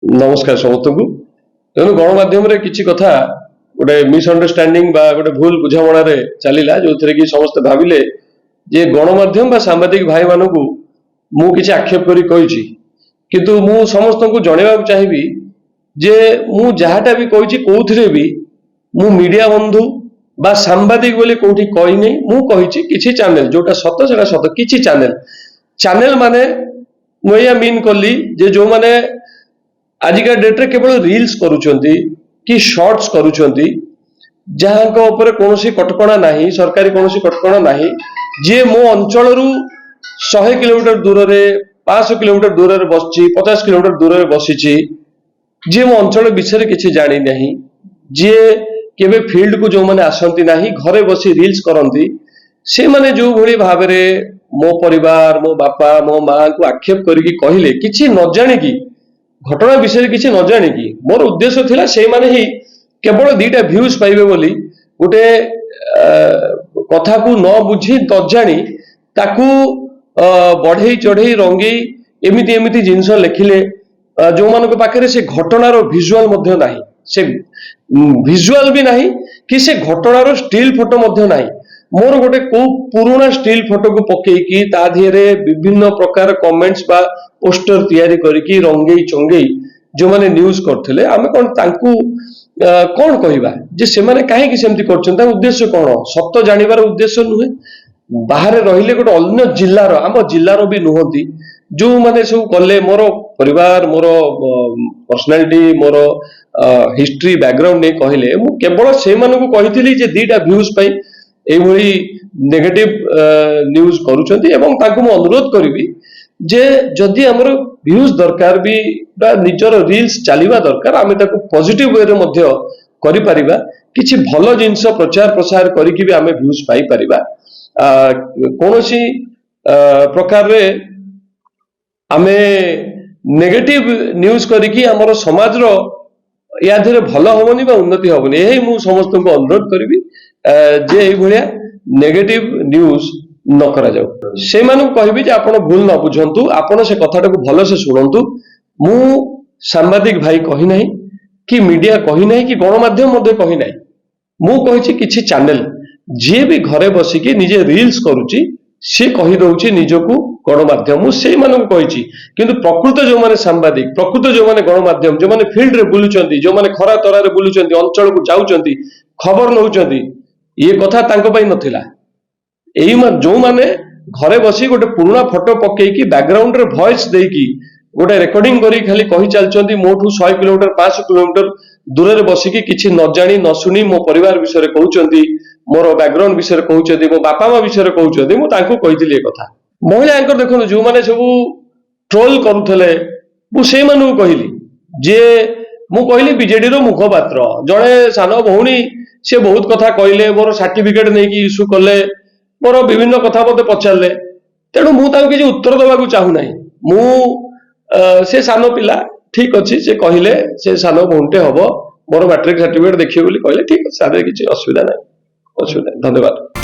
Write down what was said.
नमस्कार समस्त को तेणु गणमाध्यम किसी कथा गोटे मिसअंडरस्टैंडिंग बा गोटे भूल बुझामणा चलला जो थे कि समस्त भाविले जे गणमाध्यम बा सांबादिक भाई मान को मु किसी आक्षेप करी कही किंतु मु समस्त को जनवा चाहिए जे मु जहाटा भी कही कौथिरे भी मु मीडिया बंधु बा सांबादिक बोली कोठी कही नहीं मु कही किसी चैनल जोटा सत से सत किसी चैनल माने मुझे मीन कली जे जो माने आजिका डेट रे केवल रील्स करूछंती कि शॉर्ट्स करूछंती जहां को ऊपर कोनोसी कटकणा नाही सरकारी कोनोसी कटकणा नाही जे मो अंचल रु 100 किलोमीटर दूर रे 500 किलोमीटर दूर रे बसची 50 किलोमीटर दूर रे बसिची जे मो अंचल विषय किछि जानि नाही जे केबे फील्ड को जो माने आसंती नाही घरे बसी रील्स करंती से माने जो भली भाबरे मो परिवार मो बापा मो मां को आक्षेप करिकि कहिले किछि न जानि कि घटना विषय किसी न जानी कि मोर उद्देश्य थिला से माने ही केवल दीटा व्यूज पाइबे बोली गोटे कथा को न बुझी न जानी ताकू बढ़ई चढ़ई रंगई एमिति एमिति जिनस लिखिले जो मानक पाखरे से घटनार विजुअल मध्य नाही से विजुअल भी नाही कि से घटनार स्टिल फोटो मध्य नाही मोर गोटे को पुराना स्टिल फोटो को पकेकी ता धीरे विभिन्न प्रकार कमेंट्स बा पोस्टर तैयारी करके रंगई चंगई जो माने न्यूज करथिले आमे कोन तांकू कोन कहिबा जे से माने काहे कि सेमति करछन ता उद्देश्य कोन सत्य जानिबार उद्देश्य नुहे बाहर रहिले गोटे अन्य जिल्लार आम जिल्लार भी नुहंती जो माने सब कले मोर परिवार मोर पर्सनालिटी मोर हिस्ट्री बैकग्राउंड ने कहले मु केवल से मानकू कहिथिली जे दीटा व्यूज पई एभली नेगेटिव न्यूज करूछंती एवं तांकू मु अनुरोध करिवि जे जदि हमर व्यूज दरकार भी निजर रील्स चलिबा दरकार आमे ताको पॉजिटिव वे रे मध्य करि परिबा किछि भलो जिंस प्रचार प्रसार करिकि भी आमे व्यूज पाई परिबा कोनोसी प्रकार रे आमे नेगेटिव न्यूज करिकि हमर समाज रो या धीरे भलो होबनी बा उन्नति होबनी एही मु समस्त को अनुरोध करिवि जे एही भलिया नेगेटिव न्यूज न करा जाऊ से मानु कहबी जे आपण भूल न बुझंतु आपण से कथाटा को भलो से सुनंतु मु सांबादिक भाई कहि नाही कि मीडिया कहि नाही कि गणमाध्यम मध्ये कहि नाही मु कहिछि किछि चैनल जे भी घरे बसी कि निजे रील्स करूची से कहि दउची निजको गणमाध्यम मु से मानु कहिछि किंतु प्रकृत जो माने सांबादिक प्रकृत जो माने गणमाध्यम जो माने फील्ड रे बुलुचंती जो माने खरा तरा रे बुलुचंती अंचल को जाउचंती खबर नउचंती ये कथा तांको पई नथिला एई जो माने घरे बसी गोटे पुराना फोटो पकेकी बैकग्राउंड रे वॉइस देकी गोटे रेकॉर्डिंग करी खाली कहि चलचंती मोठू 100 किलोमीटर 500 किलोमीटर दूर रे बसिकी किछि न जानी न सुनी मो परिवार विषय रे कहउचंती मोर बैकग्राउंड विषय रे कहउचंती मो बापा मा विषय रे कहउचंती मु तांको कहितली ए कथा महिला एंकर देखो जो माने सब ट्रोल करूथले मु से मानु कहिली जे मु कहिली बीजेडी रो मुखपात्र जणे सानो भौणी से बहुत कथा कहले मोर सर्टिफिकेट नै कि इशू करले मोर विभिन्न कथा मते पचारले तेणु मु ताको किछि उत्तर दबाकू चाहू नाही मु से सानो पिला ठीक अछि से कहिले से सानो भौंटे हबो मोर मैट्रिक सर्टिफिकेट देखियो बोली कहले ठीक अछि सारे किछि असुविधा नै धन्यवाद।